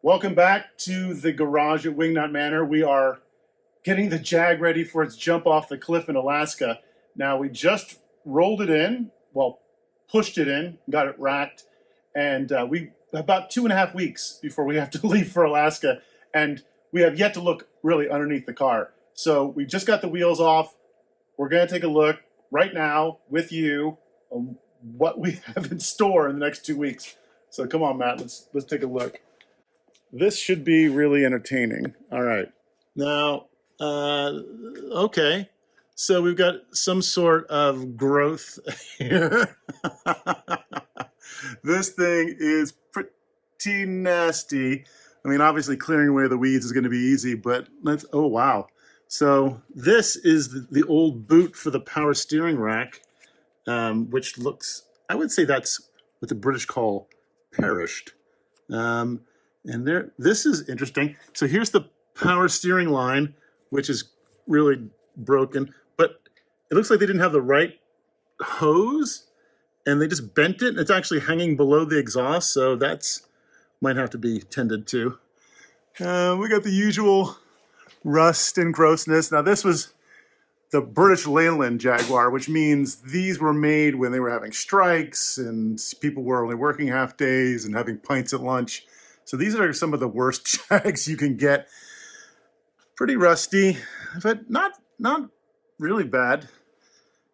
Welcome back to the garage at Wingnut Manor. We are getting the Jag ready for its jump off the cliff in Alaska. Now, we just rolled it in, well, pushed it in, got it racked, and we about 2.5 weeks before we have to leave for Alaska, and we have yet to look really underneath the car. So we just got the wheels off. We're going to take a look right now with you on what we have in store in the next 2 weeks. So come on, Matt, let's take a look. This should be really entertaining. All right. Now, okay. So we've got some sort of growth here. This thing is pretty nasty. I mean, obviously clearing away the weeds is going to be easy, but oh, wow. So this is the old boot for the power steering rack, which looks, I would say that's what the British call perished. And this is interesting. So here's the power steering line, which is really broken, but it looks like they didn't have the right hose and they just bent it. It's actually hanging below the exhaust, so that's might have to be tended to. We got the usual rust and grossness. Now this was the British Leyland Jaguar, which means these were made when they were having strikes and people were only working half days and having pints at lunch. So these are some of the worst Jags you can get. Pretty rusty, but not really bad.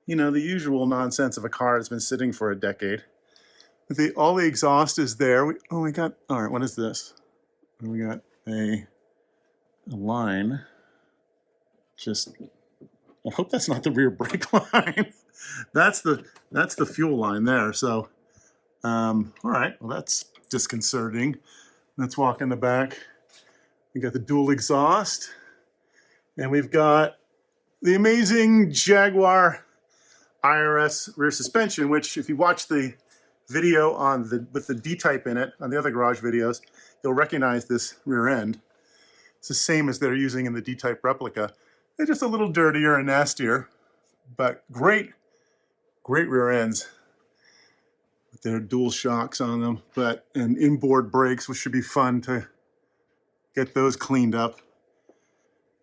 You know, the usual nonsense of a car that's been sitting for a decade. All the exhaust is there. We got, all right, what is this? We got a line. Just, I hope that's not the rear brake line. That's the fuel line there. So, all right, well, that's disconcerting. Let's walk in the back. We got the dual exhaust, and we've got the amazing Jaguar IRS rear suspension, which if you watch the video with the D-type in it, on the other garage videos, you'll recognize this rear end. It's the same as they're using in the D-type replica. They're just a little dirtier and nastier, but great rear ends. There are dual shocks on them, and inboard brakes, which should be fun to get those cleaned up.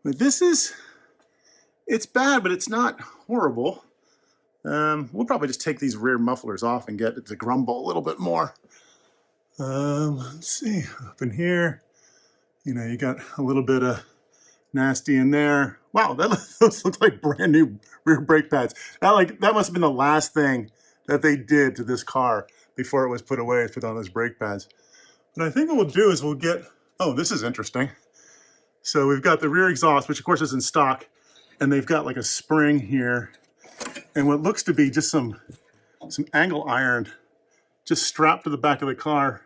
But it's bad, but it's not horrible. We'll probably just take these rear mufflers off and get it to grumble a little bit more. Let's see, up in here, you know, you got a little bit of nasty in there. Wow, those look like brand new rear brake pads. That must have been the last thing that they did to this car before it was put away and put on those brake pads. But I think what we'll do is we'll get, oh, this is interesting. So we've got the rear exhaust, which of course is in stock, and they've got like a spring here, and what looks to be just some angle iron just strapped to the back of the car.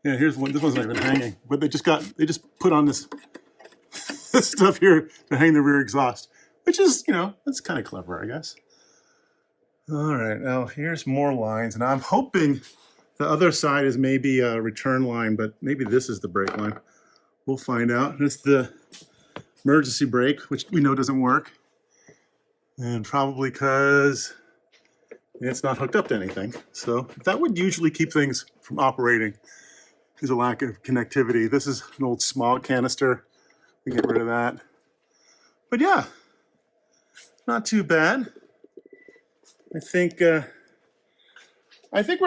Yeah, here's one. This one's not even hanging, but they just put on this stuff here to hang the rear exhaust, which is, you know, that's kind of clever, I guess. All right, now here's more lines, and I'm hoping the other side is maybe a return line, but maybe this is the brake line. We'll find out. It's the emergency brake, which we know doesn't work, and probably because it's not hooked up to anything. So that would usually keep things from operating. There's a lack of connectivity. This is an old smog canister. We get rid of that. But yeah, not too bad. I think we're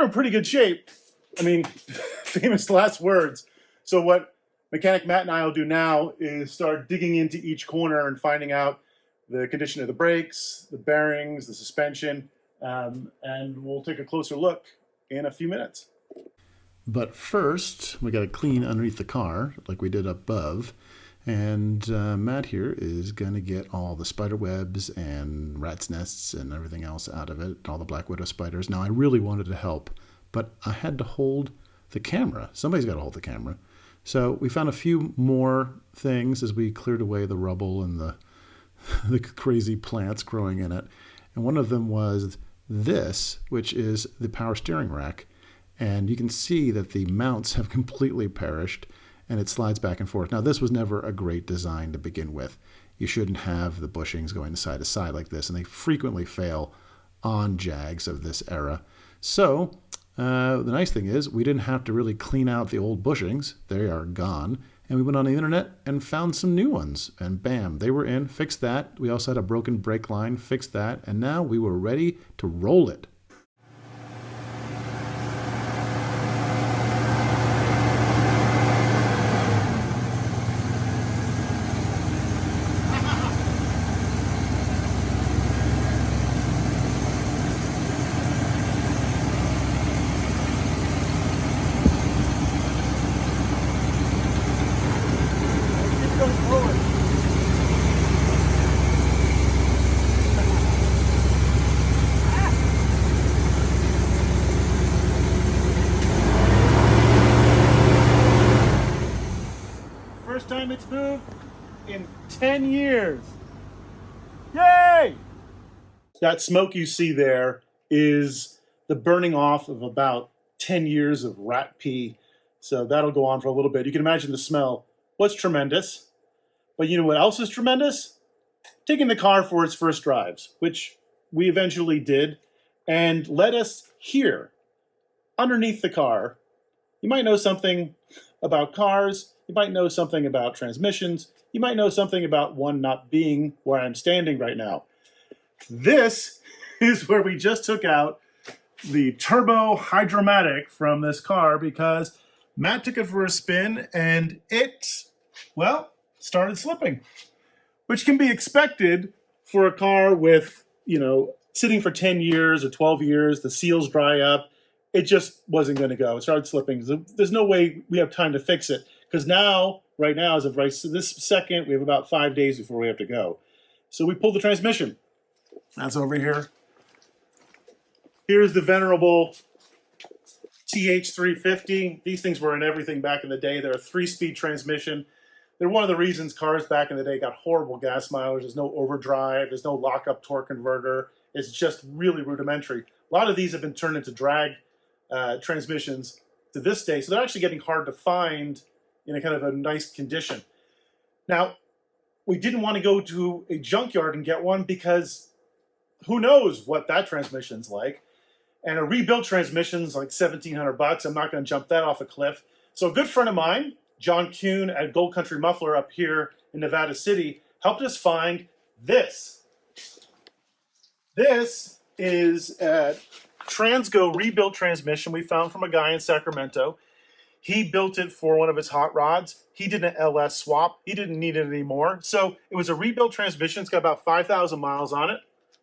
in pretty good shape. I mean, famous last words. So what Mechanic Matt and I will do now is start digging into each corner and finding out the condition of the brakes, the bearings, the suspension, and we'll take a closer look in a few minutes. But first, we got to clean underneath the car like we did above. And Matt here is going to get all the spider webs and rat's nests and everything else out of it, all the black widow spiders. Now, I really wanted to help, but I had to hold the camera. Somebody's got to hold the camera. So we found a few more things as we cleared away the rubble and the crazy plants growing in it. And one of them was this, which is the power steering rack. And you can see that the mounts have completely perished, and it slides back and forth. Now, this was never a great design to begin with. You shouldn't have the bushings going side to side like this, and they frequently fail on Jags of this era. So The nice thing is we didn't have to really clean out the old bushings. They are gone. And we went on the internet and found some new ones. And bam, they were in, fixed that. We also had a broken brake line, fixed that. And now we were ready to roll it. First time it's moved in 10 years. Yay! That smoke you see there is the burning off of about 10 years of rat pee. So that'll go on for a little bit. You can imagine the smell was tremendous. But you know what else is tremendous? Taking the car for its first drives, which we eventually did, and led us here, underneath the car. You might know something about cars. You might know something about transmissions. You might know something about one not being where I'm standing right now. This is where we just took out the turbo hydromatic from this car because Matt took it for a spin and it, well, started slipping, which can be expected for a car with, you know, sitting for 10 years or 12 years, the seals dry up. It just wasn't going to go. It started slipping. There's no way we have time to fix it because now, right now, as of right this second, we have about 5 days before we have to go. So we pulled the transmission. That's over here. Here's the venerable TH350. These things were in everything back in the day. They're a 3-speed transmission. They're one of the reasons cars back in the day got horrible gas mileage. There's no overdrive. There's no lockup torque converter. It's just really rudimentary. A lot of these have been turned into drag transmissions to this day, so they're actually getting hard to find in a kind of a nice condition. Now, we didn't want to go to a junkyard and get one because who knows what that transmission's like. And a rebuilt transmission's like $1,700. I'm not going to jump that off a cliff. So a good friend of mine, John Kuhn at Gold Country Muffler up here in Nevada City, helped us find this. This is a Transgo rebuilt transmission we found from a guy in Sacramento. He built it for one of his hot rods. He did an LS swap. He didn't need it anymore. So it was a rebuilt transmission. It's got about 5,000 miles on it.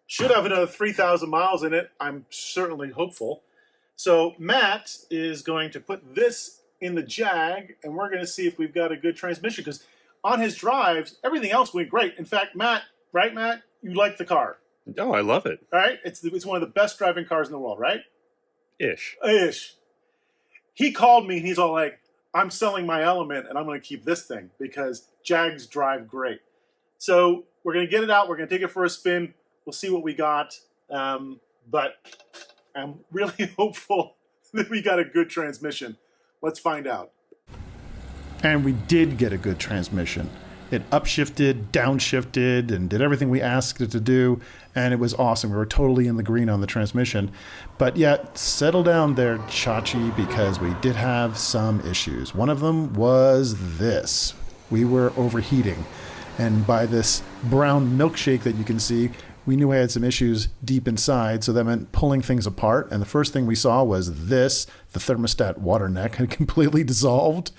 Should have another 3,000 miles in it. I'm certainly hopeful. So Matt is going to put this in the Jag, and we're going to see if we've got a good transmission. Because on his drives, everything else went great. In fact, Matt, right, Matt? You like the car. Oh, I love it. All right? It's one of the best driving cars in the world, right? Ish. Ish. He called me, and he's all like, I'm selling my Element, and I'm going to keep this thing because Jags drive great. So we're going to get it out. We're going to take it for a spin. We'll see what we got. But I'm really hopeful that we got a good transmission. Let's find out. And we did get a good transmission. It upshifted, downshifted, and did everything we asked it to do, and it was awesome. We were totally in the green on the transmission. But yet, settle down there, Chachi, because we did have some issues. One of them was this. We were overheating. And by this brown milkshake that you can see, we knew I had some issues deep inside, so that meant pulling things apart. And the first thing we saw was this. The thermostat water neck had completely dissolved.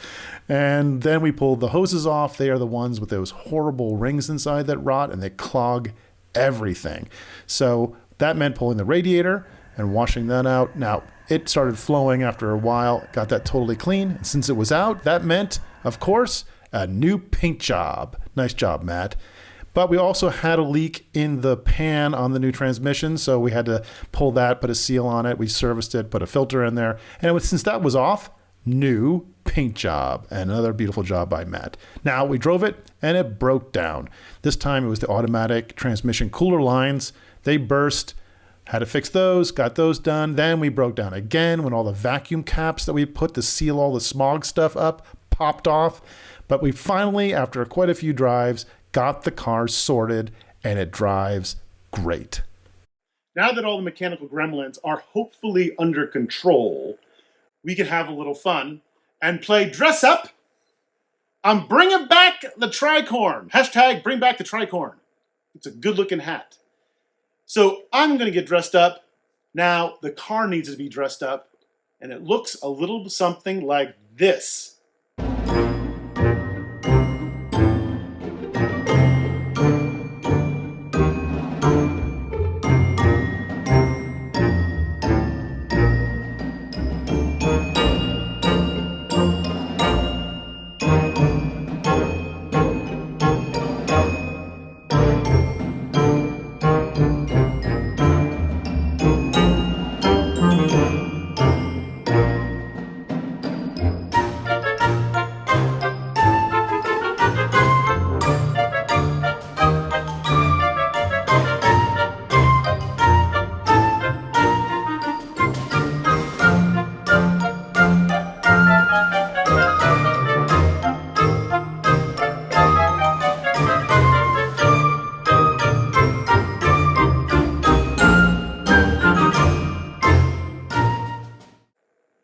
And then we pulled the hoses off. They are the ones with those horrible rings inside that rot, and they clog everything. So that meant pulling the radiator and washing that out. Now, it started flowing after a while, got that totally clean. And since it was out, that meant, of course, a new paint job. Nice job, Matt. But we also had a leak in the pan on the new transmission, so we had to pull that, put a seal on it. We serviced it, put a filter in there. And since that was off, new paint job. And another beautiful job by Matt. Now, we drove it, and it broke down. This time, it was the automatic transmission cooler lines. They burst. Had to fix those, got those done. Then we broke down again when all the vacuum caps that we put to seal all the smog stuff up popped off. But we finally, after quite a few drives, got the car sorted, and it drives great. now that all the mechanical gremlins are hopefully under control, we can have a little fun and play dress up. I'm bringing back the tricorn. Hashtag bring back the tricorn. It's a good looking hat. So I'm going to get dressed up. Now the car needs to be dressed up, and it looks a little something like this.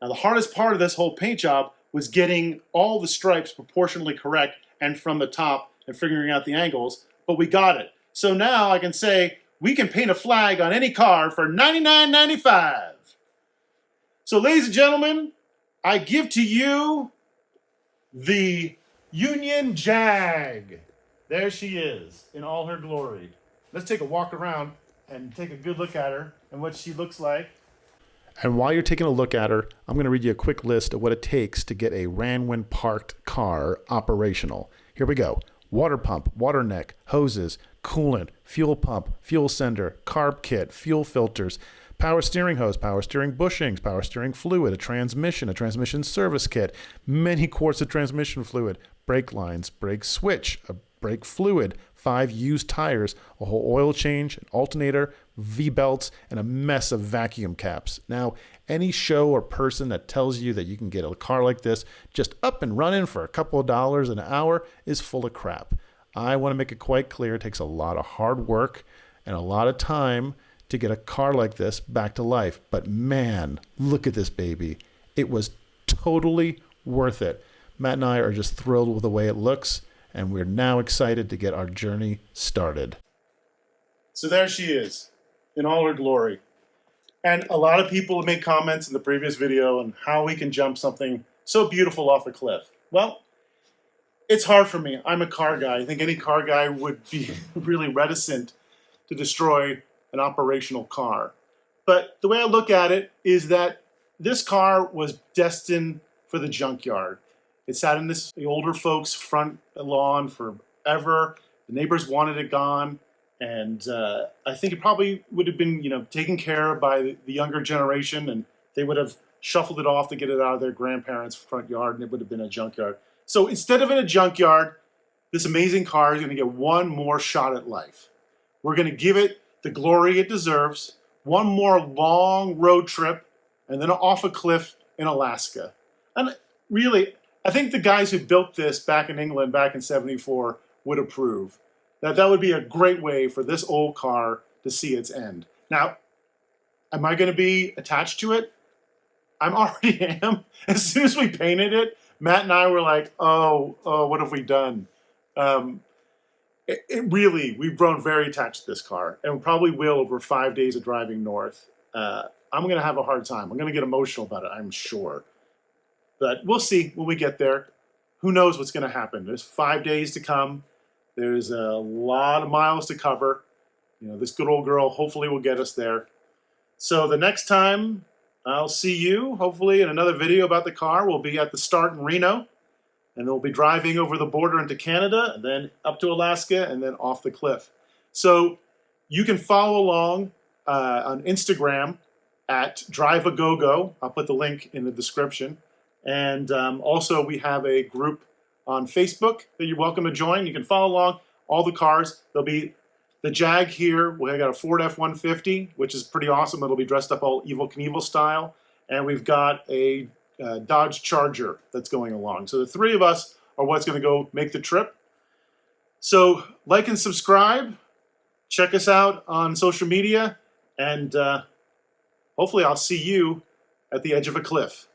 Now, the hardest part of this whole paint job was getting all the stripes proportionally correct and from the top and figuring out the angles, but we got it. So now I can say we can paint a flag on any car for $99.95. So, ladies and gentlemen, I give to you the Union Jag. There she is in all her glory. Let's take a walk around and take a good look at her and what she looks like. And while you're taking a look at her, I'm going to read you a quick list of what it takes to get a Ranwin parked car operational. Here we go. Water pump, water neck, hoses, coolant, fuel pump, fuel sender, carb kit, fuel filters, power steering hose, power steering bushings, power steering fluid, a transmission service kit, many quarts of transmission fluid, brake lines, brake switch, a brake fluid, 5 used tires, a whole oil change, an alternator, V-belts, and a mess of vacuum caps. Now, any show or person that tells you that you can get a car like this just up and running for a couple of dollars an hour is full of crap. I want to make it quite clear it takes a lot of hard work and a lot of time to get a car like this back to life. But man, look at this baby. It was totally worth it. Matt and I are just thrilled with the way it looks, and we're now excited to get our journey started. So there she is, in all her glory. And a lot of people have made comments in the previous video on how we can jump something so beautiful off a cliff. Well, it's hard for me. I'm a car guy. I think any car guy would be really reticent to destroy an operational car. But the way I look at it is that this car was destined for the junkyard. It sat in the older folks' front lawn forever. The neighbors wanted it gone. And I think it probably would have been, taken care of by the younger generation, and they would have shuffled it off to get it out of their grandparents' front yard, and it would have been a junkyard. So instead of in a junkyard, this amazing car is going to get one more shot at life. We're going to give it the glory it deserves, one more long road trip, and then off a cliff in Alaska. And really, I think the guys who built this back in England back in '74 would approve. That would be a great way for this old car to see its end. Now, am I going to be attached to it? I already am. As soon as we painted it, Matt and I were like, oh, what have we done? We've grown very attached to this car, and we probably will over 5 days of driving north. I'm going to have a hard time. I'm going to get emotional about it, I'm sure. But we'll see when we get there. Who knows what's going to happen? There's 5 days to come. There's a lot of miles to cover. This good old girl hopefully will get us there. So the next time I'll see you, hopefully, in another video about the car, we'll be at the start in Reno. And then we'll be driving over the border into Canada, and then up to Alaska, and then off the cliff. So you can follow along on Instagram at DriveAGoGo. I'll put the link in the description. And also we have a group on Facebook that you're welcome to join. You can follow along all the cars. There'll be the Jag here. We got a Ford F-150, which is pretty awesome. It'll be dressed up all Evel Knievel style. And we've got a Dodge Charger that's going along. So the three of us are what's going to go make the trip. So like and subscribe. Check us out on social media. and hopefully I'll see you at the edge of a cliff.